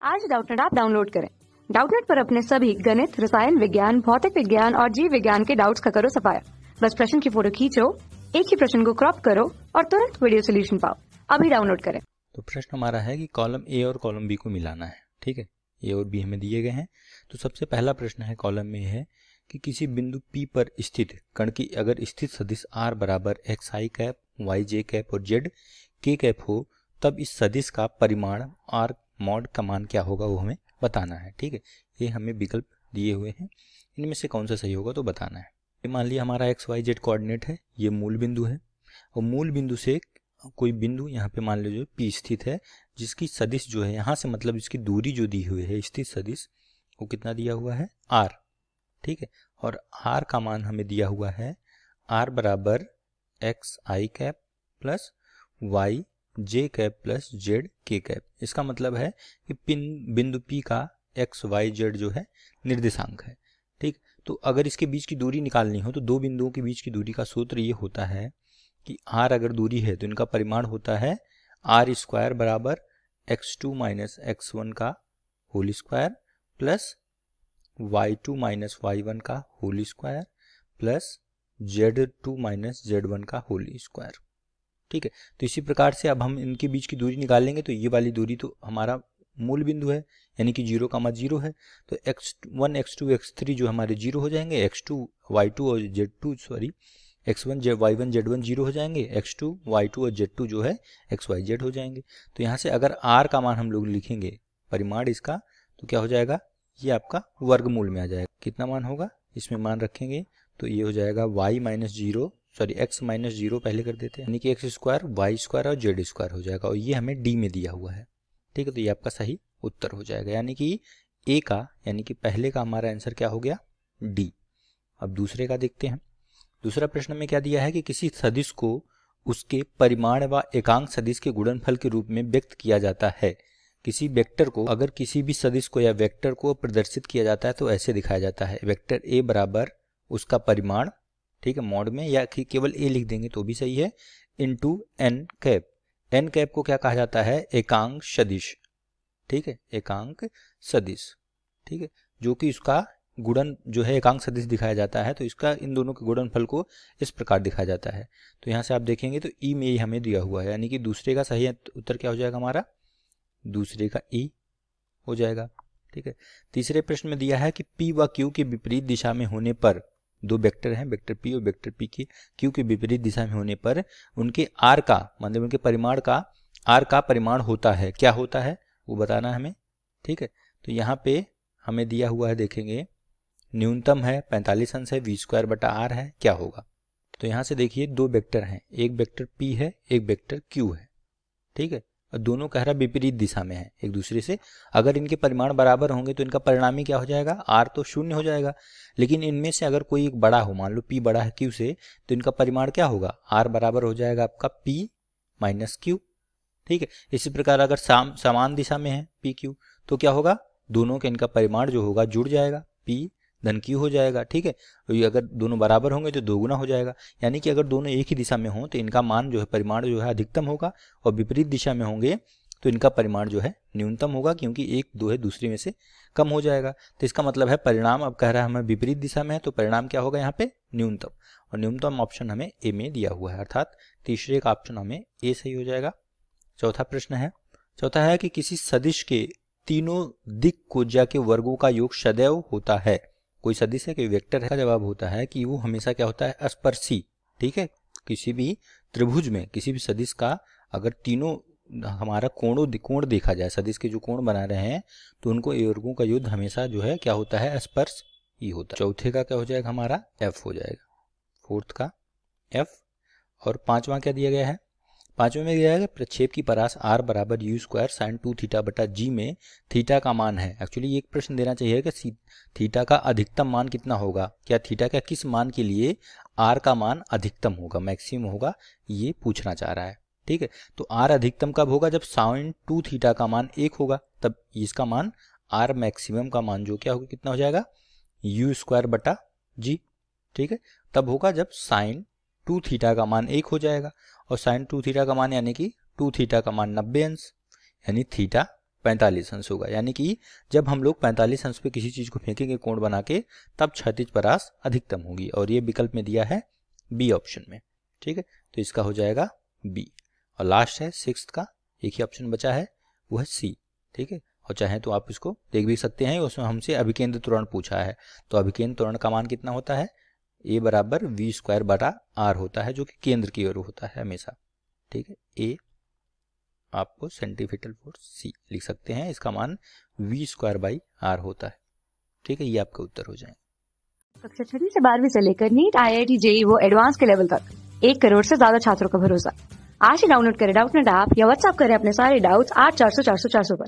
आज Doubtnut app download करें। Doubtnut पर अपने सभी गणित, रसायन विज्ञान, भौतिक विज्ञान और जीव विज्ञान के डाउट्स का करो सफाया। बस प्रश्न की फोटो खींचो, एक ही प्रश्न को क्रॉप करो और तुरंत वीडियो सोल्यूशन पाओ। अभी डाउनलोड करें। तो प्रश्न हमारा है कि कॉलम ए और कॉलम बी को मिलाना है। ठीक है, ए और बी हमें दिए गए हैं। तो सबसे पहला प्रश्न है कॉलम में है कि किसी बिंदु P पर स्थित कण की अगर स्थित सदिश r बराबर एक्स आई कैप, वाई जे कैप और जेड के कैप हो, तब इस सदिश का परिमाण r मॉड का मान क्या होगा वो हमें बताना है। ठीक है, ये हमें विकल्प दिए हुए हैं, इनमें से कौन सा सही होगा तो बताना है। मान लिया हमारा एक्स वाई जेड कोऑर्डिनेट है, ये मूल बिंदु है और मूल बिंदु से कोई बिंदु यहाँ पे मान लीजिए P स्थित है, जिसकी सदिश जो है यहाँ से मतलब इसकी दूरी जो दी हुई है स्थित सदिश वो कितना दिया हुआ है r। ठीक है, और r का मान हमें दिया हुआ है r बराबर एक्स आई कैप प्लस वाई जे कैप प्लस जेड के कैप। इसका मतलब है कि बिंदु P का एक्स वाई जेड जो है निर्देशांक है। ठीक, तो अगर इसके बीच की दूरी निकालनी हो तो दो बिंदुओं के बीच की दूरी का सूत्र ये होता है कि r अगर दूरी है तो इनका परिमाण होता है r स्क्वायर बराबर x2 माइनस x1 का whole square plus y2 minus y1 का whole square plus z2 minus z1 का होल स्क्वायर। ठीक है, तो इसी प्रकार से अब हम इनके बीच की दूरी निकालेंगे तो ये वाली दूरी तो हमारा मूल बिंदु है यानी कि 0,0 है, तो x1 x2 x3 जो हमारे 0 हो जाएंगे, x2 y2 और z2 sorry x1 y1 z1 0 हो जाएंगे, x2 y2 और z2 जो है x y z हो जाएंगे। तो यहाँ से अगर r का मान हम लोग लिखेंगे परिमाण इसका तो क्या हो जाएगा, ये आपका वर्गमूल में आ जाएगा। कितना मान होगा इसमें मान रखेंगे तो ये हो जाएगा y minus zero sorry x minus zero पहले कर देते हैं यानी कि एक्स स्क्वायर वाई स्क्वायर और जेड स्क्वायर हो जाएगा और ये हमें d में दिया हुआ है। ठीक है, तो ये आपका सही उत्तर हो जाएगा यानी कि a का यानी कि पहले का हमारा आंसर क्या हो गया d। अब दूसरे का देखते हैं। दूसरा प्रश्न में क्या दिया है कि किसी सदिश को उसके परिमाण व एकांक सदिश के गुणनफल के रूप में व्यक्त किया जाता है। किसी वेक्टर को अगर किसी भी सदिश को या वेक्टर को प्रदर्शित किया जाता है तो ऐसे दिखाया जाता है, वेक्टर a बराबर उसका परिमाण, ठीक है मॉड में या केवल a लिख देंगे तो भी सही है, into n cap. n cap को क्या कहा जाता है, एकांक सदिश। ठीक है, एकांक सदिश। ठीक है, जो कि उसका गुणन जो है एकांक सदिश दिखाया जाता है, तो इसका इन दोनों के गुणनफल को इस प्रकार दिखाया जाता है। तो यहाँ से आप देखेंगे तो ई में ही हमें दिया हुआ है यानी कि दूसरे का सही उत्तर क्या हो जाएगा हमारा, दूसरे का ई हो जाएगा। ठीक है, तीसरे प्रश्न में दिया है कि P व Q के विपरीत दिशा में होने पर, दो वेक्टर हैं वेक्टर P और वेक्टर P की Q के विपरीत दिशा में होने पर उनके R का मतलब उनके परिमाण का R का परिमाण होता है, क्या होता है वो बताना हमें। ठीक है, तो यहाँ पे हमें दिया हुआ है, देखेंगे न्यूनतम है 45 अंश है, वी स्क्वायर बटा आर है, क्या होगा। तो यहाँ से देखिए दो वेक्टर हैं, एक वेक्टर P है एक वेक्टर Q है। ठीक है, और दोनों कह रहा विपरीत दिशा में है एक दूसरे से। अगर इनके परिमाण बराबर होंगे तो इनका परिणामी क्या हो जाएगा, R तो 0 हो जाएगा, लेकिन इनमें से अगर कोई एक बड़ा हो, मान लो P बड़ा है Q से, तो इनका परिमाण क्या होगा, R बराबर हो जाएगा आपका P माइनस Q। ठीक है, इसी प्रकार अगर समान दिशा में है P Q तो क्या होगा, दोनों के इनका परिमाण जो होगा जुड़ जाएगा, P धन Q हो जाएगा। ठीक है, तो ये अगर दोनों बराबर होंगे तो दोगुना हो जाएगा, यानी कि अगर दोनों एक ही दिशा में हों तो इनका मान जो है परिमाण जो है अधिकतम होगा और विपरीत दिशा में होंगे तो इनका परिमाण जो है न्यूनतम होगा, क्योंकि एक दो है दूसरे में से कम हो जाएगा। तो इसका मतलब है परिणाम अब कह रहा है हमें विपरीत दिशा में है तो परिणाम क्या होगा यहाँ पे न्यूनतम, और न्यूनतम ऑप्शन हमें ए में दिया हुआ है, अर्थात तीसरे का ऑप्शन हमें ए सही हो जाएगा। चौथा प्रश्न है, चौथा है कि किसी सदिश के तीनों दिक् कोज्या के वर्गों का योग सदैव होता है। कोई सदिश है, कोई वेक्टर है, का जवाब होता है कि वो हमेशा क्या होता है, स्पर्शी। ठीक है, किसी भी त्रिभुज में किसी भी सदिश का अगर तीनों हमारा कोण देखा जाए, सदिश के जो कोण बना रहे हैं तो उनको वर्गों का योग हमेशा जो है क्या होता है, स्पर्श ही होता है। चौथे का क्या हो जाएगा हमारा एफ हो जाएगा, फोर्थ का एफ। और पांचवा क्या दिया गया है, पांचवें में दिया है प्रक्षेप की परास r बराबर यू स्क्वायर साइन 2 थीटा बटा जी में थीटा का मान है। एक्चुअली एक प्रश्न देना चाहिए कि थीटा का अधिकतम मान कितना होगा, क्या थीटा का किस मान के लिए r का मान अधिकतम होगा, मैक्सिमम होगा, ये पूछना चाह रहा है। ठीक है, तो r अधिकतम कब होगा, जब साइन 2 थीटा का मान 1 होगा, तब इसका मान r मैक्सिमम का मान जो क्या होगा कितना हो जाएगा, यू स्क्वायर बटा जी। ठीक है, तब होगा जब साइन 2 थीटा का मान 1 हो जाएगा, और साइन 2 थीटा का मान यानी कि 2 थीटा का मान 90 अंश, यानी थीटा 45 अंश होगा, यानी कि जब हम लोग 45 अंश पे किसी चीज़ को फेंकेंगे कोण बना के, तब क्षैतिज परास अधिकतम होगी, और ये विकल्प में दिया है बी ऑप्शन में। ठीक है, तो इसका हो जाएगा बी। और लास्ट है सिक्स्थ का, एक ही ऑप्शन बचा है, वो है सी। ठीक है, और चाहे तो आप इसको देख भी सकते हैं, उसमें हमसे अभिकेंद्र त्वरण पूछा है, तो अभिकेंद्र त्वरण का मान कितना होता है, ए बराबर वी स्क्वायर बटा आर होता है, जो कि केंद्र की ओर होता है हमेशा। ठीक है, ए आपको सेंटीमीटर फोर्स सी लिख सकते हैं, इसका मान वी स्क्वायर बाई आर होता है। ठीक है, ये आपका उत्तर हो जाएगा। कक्षा 6 से 12वीं से लेकर नीट, IIT, JEE वो एडवांस के लेवल तक 1 करोड़ से ज्यादा छात्रों का भरोसा। आज ही डाउनलोड करें डाउटनेट ऐप या व्हाट्सएप करें अपने सारे डाउट्स 8400 400 400 पर।